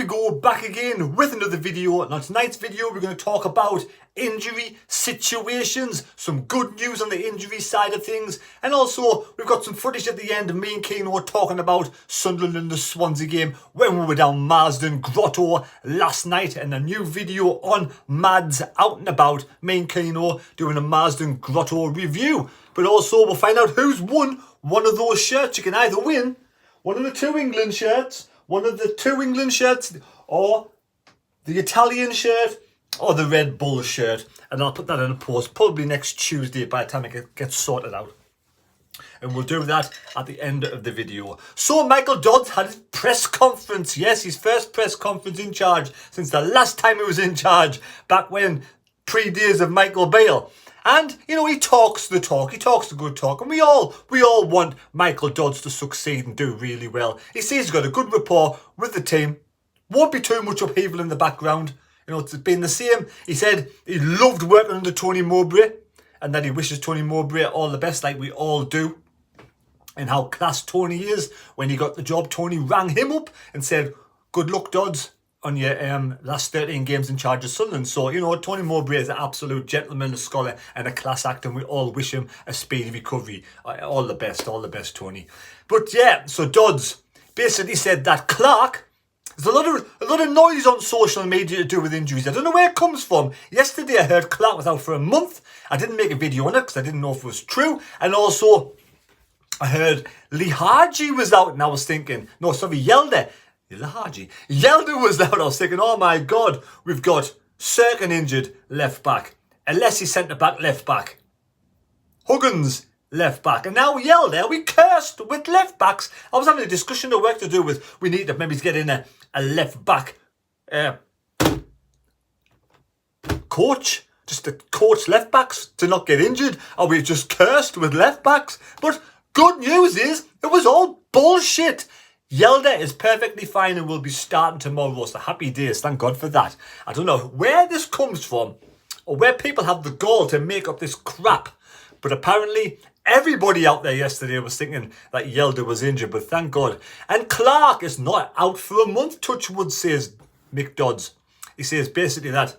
go back again with another video. And on tonight's video we're going to talk about injury situations, some good news on the injury side of things, and also we've got some footage at the end of me and Keno talking about Sunderland and the Swansea game when we were down Marsden Grotto last night, and a new video on Mads out and about, me and Keno doing a Marsden Grotto review. But also we'll find out who's won one of those shirts. You can either win one of the two England shirts, or the Italian shirt, or the Red Bull shirt. And I'll put that in a post probably next Tuesday by the time it gets sorted out. And we'll do that at the end of the video. So Michael Dods had his press conference. Yes, his first press conference in charge since the last time he was in charge, back when pre-days of Michael Bale. And, you know, he talks the talk, he talks the good talk, and we all want Michael Dods to succeed and do really well. He says he's got a good rapport with the team, won't be too much upheaval in the background. You know, it's been the same. He said he loved working under Tony Mowbray, and that he wishes Tony Mowbray all the best, like we all do. And how class Tony is. When he got the job, Tony rang him up and said, "Good luck, Dods, on your last 13 games in charge of Sunderland." So, you know, Tony Mowbray is an absolute gentleman, a scholar and a class act, and we all wish him a speedy recovery. All the best, Tony. But yeah, so Dods basically said that Clark, there's a lot of noise on social media to do with injuries. I don't know where it comes from. Yesterday I heard Clark was out for a month. I didn't make a video on it because I didn't know if it was true. And also I heard Lee Haji was out, and I was thinking, no, sorry, Yelder was out. I was thinking, oh my God, we've got Serkin injured left back, Alessi centre back left back, Huggins left back, and now Yelder. We cursed with left backs. I was having a discussion at work to do with, we need to maybe get in a left back coach, just to coach left backs to not get injured. Are we just cursed with left backs? But good news is it was all bullshit. Yelder is perfectly fine and will be starting tomorrow, so happy days, thank God for that. I don't know where this comes from or where people have the gall to make up this crap, but apparently everybody out there yesterday was thinking that Yelder was injured, but thank God. And Clark is not out for a month, touchwood, says Mick Dods. He says basically that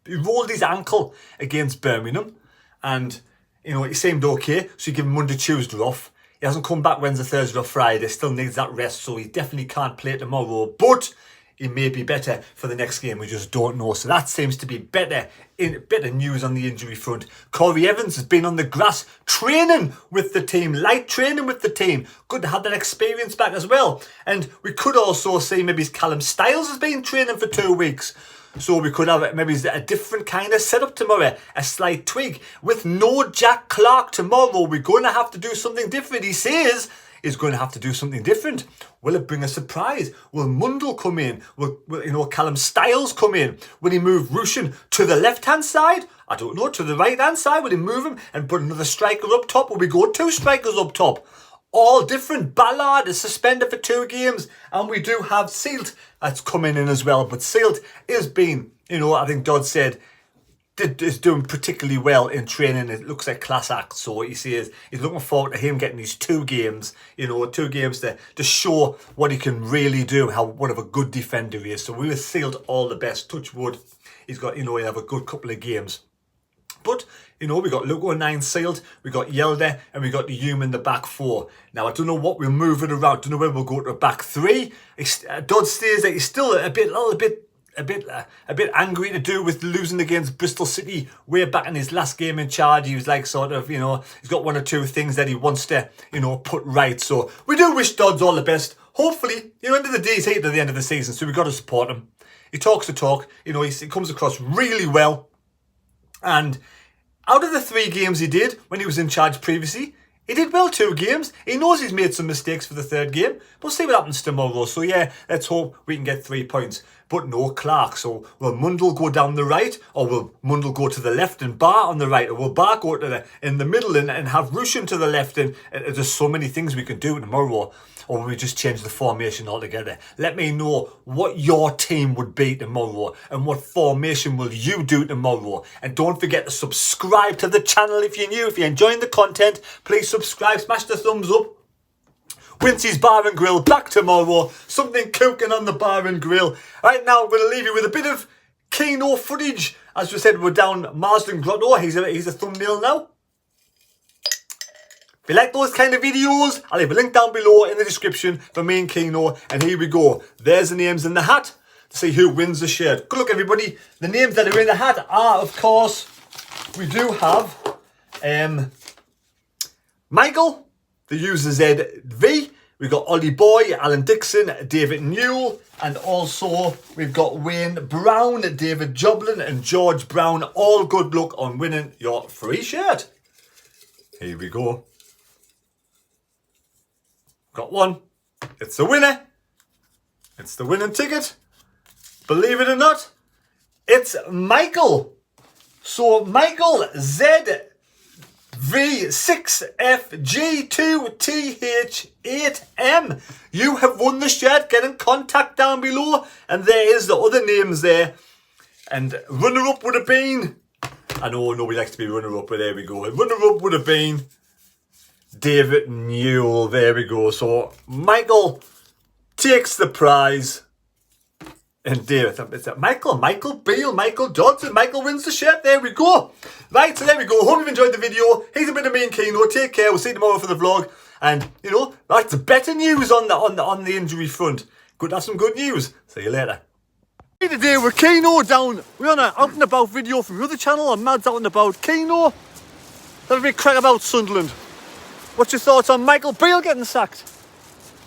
he rolled his ankle against Birmingham and, you know, he seemed okay, so you give him Monday, Tuesday off. He hasn't come back Wednesday, Thursday or Friday. Still needs that rest, so he definitely can't play tomorrow. But he may be better for the next game. We just don't know. So that seems to be better news on the injury front. Corey Evans has been on the grass training with the team, light training with the team. Good to have that experience back as well. And we could also see maybe Callum Styles has been training for 2 weeks. So we could have maybe a different kind of setup tomorrow, a slight tweak. With no Jack Clark tomorrow, we're going to have to do something different. He says he's going to have to do something different. Will it bring a surprise? Will Mundle come in? Will Callum Styles come in? Will he move Rushin to the left-hand side? I don't know, to the right-hand side? Will he move him and put another striker up top? Will we go 2 strikers up top? All different. Ballard is suspended for 2 games, and we do have Sealt that's coming in as well. But Sealt is being, you know, I think Dodd said, is doing particularly well in training. It looks like class act. So he says he's looking forward to him getting these 2 games, you know, 2 games to show what he can really do, what of a good defender he is. So we wish Sealt all the best. Touch wood. He's got, you know, he'll have a good couple of games. But, you know, we got Luke O'Nien Sealed, we got Yelder, and we got the Hume in the back 4. Now, I don't know what we'll move it around. Don't know whether we'll go to a back 3. Dodd says that he's still a bit angry to do with losing against Bristol City way back in his last game in charge. He was like sort of, you know, he's got 1 or 2 things that he wants to, you know, put right. So we do wish Dodds all the best. Hopefully, you know, end of the day, he's here to the end of the season, so we've got to support him. He talks the talk, you know, he comes across really well. And out of the 3 games he did when he was in charge previously, he did well 2 games. He knows he's made some mistakes for the 3rd game. We'll see what happens tomorrow. So yeah, let's hope we can get 3 points. But no Clark. So will Mundle go down the right? Or will Mundle go to the left and Bar on the right? Or will Bar go to in the middle and have Rushin to the left? And there's so many things we can do tomorrow. Or will we just change the formation altogether? Let me know what your team would be tomorrow and what formation will you do tomorrow. And don't forget to subscribe to the channel if you're new. If you're enjoying the content, please subscribe, smash the thumbs up. Wincy's Bar and Grill back tomorrow. Something cooking on the bar and grill. Right now, I'm going to leave you with a bit of Keno footage. As we said, we're down Marsden Grotto. He's a thumbnail now. If you like those kind of videos, I'll leave a link down below in the description for me and Keno. And here we go. There's the names in the hat to see who wins the shirt. Good luck, everybody. The names that are in the hat are, of course, we do have Michael, the user ZV. We've got Ollie Boy, Alan Dixon, David Newell, and also we've got Wayne Brown, David Joblin, and George Brown. All good luck on winning your free shirt. Here we go. Got one. It's the winner. It's the winning ticket. Believe it or not, it's Michael. So Michael ZV6FG2TH8M. You have won the shirt. Get in contact down below. And there is the other names there. And runner-up would have been... I know nobody likes to be runner-up, but there we go. Runner-up would have been David Newell. There we go. So Michael takes the prize. And David, it's Michael Beale, Michael Dods, and Michael wins the shirt. There we go. Right, so there we go. Hope you've enjoyed the video. Here's a bit of me and Keno. Take care. We'll see you tomorrow for the vlog. And, you know, that's better news on the injury front. Good to have some good news. See you later. Today we're Keno down. We're on an out and about video from the other channel on Mads Out and About. Keno, have a big crack about Sunderland. What's your thoughts on Michael Beale getting sacked?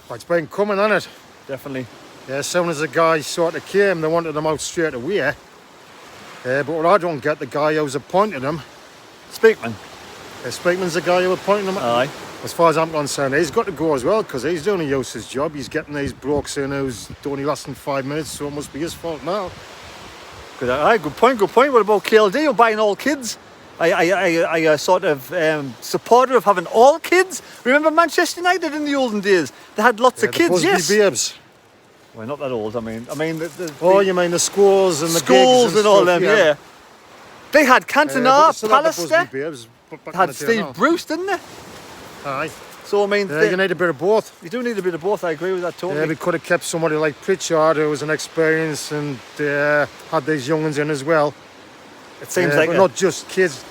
Well, it's been coming on it. Definitely. Yeah, as soon as the guy sort of came, they wanted him out straight away. But what I don't get, the guy who's appointed him. Speakman. Speakman's the guy who appointed him. Aye. As far as I'm concerned, he's got to go as well, because he's doing a useless job. He's getting these blokes in who's only lasting 5 minutes, so it must be his fault now. Good, aye, good point. What about KLD? You're buying all kids. I sort of supporter of having all kids. Remember Manchester United in the olden days? They had lots of kids, yes. Babes. Well, not that old. I mean, you mean the schools and the schools gigs and all them, yeah. They had Cantona, Pallister. They had Steve Bruce, didn't they? Aye. So I mean, you need a bit of both. You do need a bit of both. I agree with that totally. Yeah, we could have kept somebody like Pritchard, who was an experience, and had these young ones in as well. It seems like but not just kids.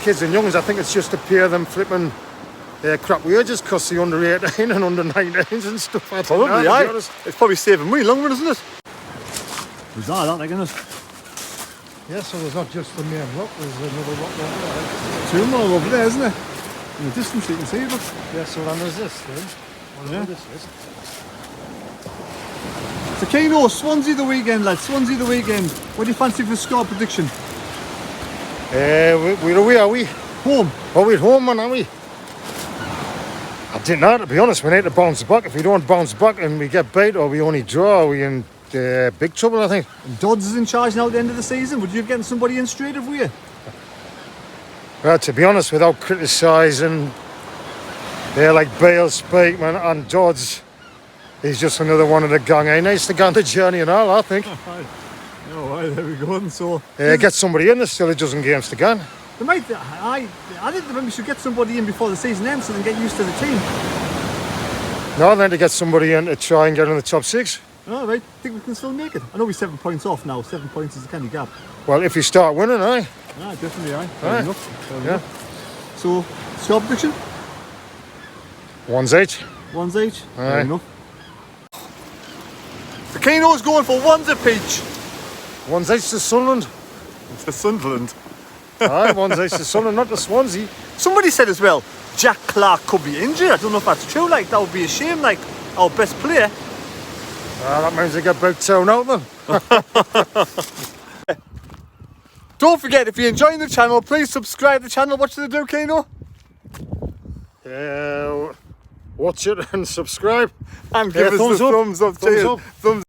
Kids and young ones. I think it's just to pay them flipping crap wages because the under 18 and under 19s and stuff. Probably, aye. It's probably saving money long run, isn't it? Bizarre, that, like, isn't it? Yeah, so there's not just the main rock, there's another rock there. Two more over there, isn't there? In the distance you can see it. Yeah, so then there's this then. Yeah. This is. So Keno, Swansea the weekend, lads. Swansea the weekend. What do you fancy for score prediction? We're away, are we? Home. Oh, we're home, man, are we? I didn't know, to be honest. We need to bounce back. If we don't bounce back and we get beat or we only draw, we're in big trouble, I think. And Dods is in charge now at the end of the season. Would you have gotten somebody in straight away? Well, to be honest, without criticising, like Bale, Speakman and Dods, he's just another one of the gang. He needs to go on the journey and all, I think. Oh, right, there we go. And so get somebody in that still a dozen games to go. They might. I think we should get somebody in before the season ends so they can get used to the team. No, then to get somebody in to try and get in the top 6. All right, think we can still make it. I know we're 7 points off now. 7 points is a candy gap. Well, if you start winning, aye. Ah, definitely, aye. Fair enough. Yeah. Enough. So, score prediction? 1s each. 1s each. Aye. Fair enough. The Keno's going for 1s apiece. 1s each to Sunderland. To Sunderland. Aye, 1s each to Sunderland, not to Swansea. Somebody said as well, Jack Clark could be injured. I don't know if that's true. Like, that would be a shame. Like, our best player. That means they get about 2 out then. Don't forget, if you're enjoying the channel, please subscribe to the channel. What should they do, Keno? Watch it and subscribe. And give us the thumbs up. Thumbs up. Thumbs